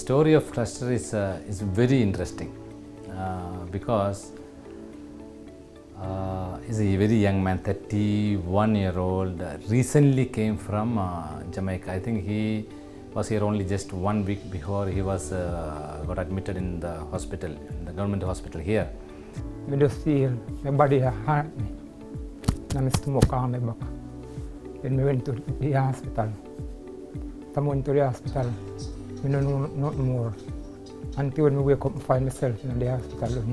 story of Clester is very interesting because he's a very young man, 31-year-old, recently came from Jamaica. I think he was here only just 1 week before he was got admitted in the hospital, in the government hospital here. I just feel my body hurt me. My stomach on my back. Then we went to the hospital. I went to the hospital. We don't know nothing more. Until when we wake up and find myself in the hospital.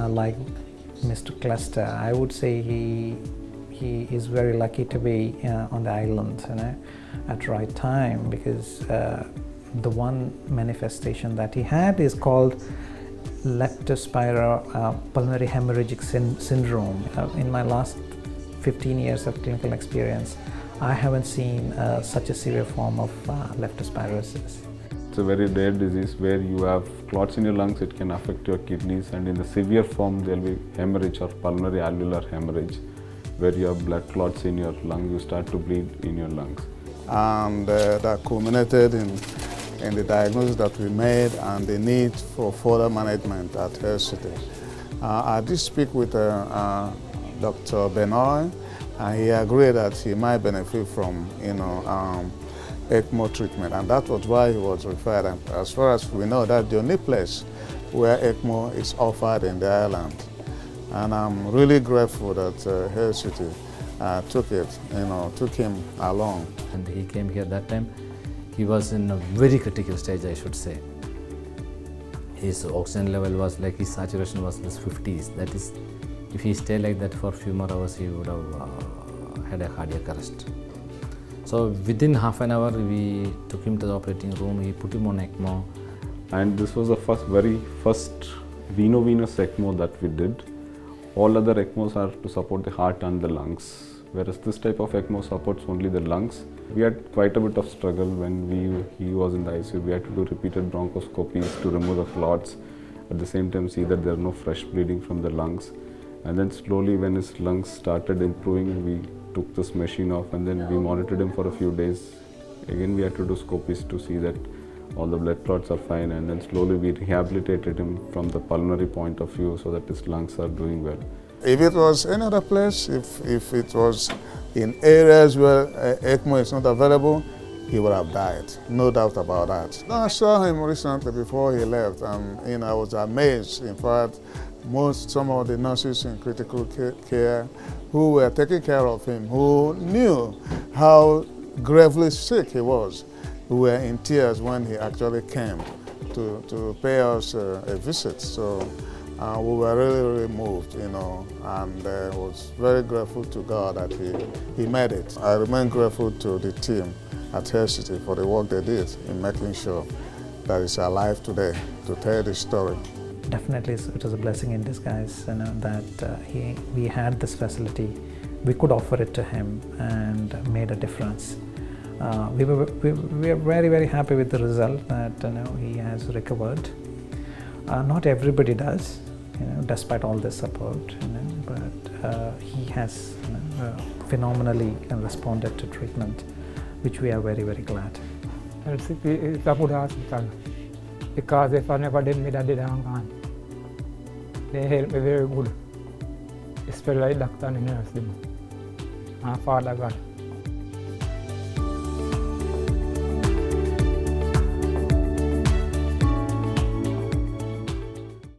Like Mr. Clester, I would say he is very lucky to be on the island, at the right time, because the one manifestation that he had is called leptospirosis pulmonary hemorrhagic syndrome. In my last 15 years of clinical experience, I haven't seen such a severe form of leptospirosis. It's a very rare disease where you have clots in your lungs. It can affect your kidneys, and in the severe form there will be hemorrhage or pulmonary alveolar hemorrhage, where you have blood clots in your lung, you start to bleed in your lungs. And that culminated in the diagnosis that we made and the need for further management at Health City. I did speak with Dr. Benoit, and he agreed that he might benefit from, ECMO treatment, and that was why he was referred. And as far as we know, that's the only place where ECMO is offered in the island. And I'm really grateful that Health City took him along. And he came here that time. He was in a very critical stage, I should say. His oxygen level was like, his saturation was in the 50s. That is, if he stayed like that for a few more hours, he would have had a cardiac arrest. So within half an hour, we took him to the operating room. He put him on ECMO. And this was the very first veno-venous ECMO that we did. All other ECMOs are to support the heart and the lungs, whereas this type of ECMO supports only the lungs. We had quite a bit of struggle when he was in the ICU. We had to do repeated bronchoscopies to remove the clots. At the same time, see that there are no fresh bleeding from the lungs. And then slowly, when his lungs started improving, we took this machine off, and then we monitored him for a few days. Again, we had to do scopies to see that all the blood clots are fine, and then slowly we rehabilitated him from the pulmonary point of view so that his lungs are doing well. If it was any other place, if it was in areas where ECMO is not available, he would have died, no doubt about that. I saw him recently before he left, and I was amazed. In fact, some of the nurses in critical care who were taking care of him, who knew how gravely sick he was, who were in tears when he actually came to pay us a visit. So we were really moved, and was very grateful to God that he made it. I remain grateful to the team at Health City for the work they did in making sure that he's alive today to tell the story. Definitely, it was a blessing in disguise, that we had this facility. We could offer it to him and made a difference. We were very, very happy with the result that he has recovered. Not everybody does, despite all this support, but he has phenomenally responded to treatment, which we are very, very glad. Health City is a good hospital, because if I never did me, that did I'm gone. They helped me very good, especially doctor and nurse. My father God.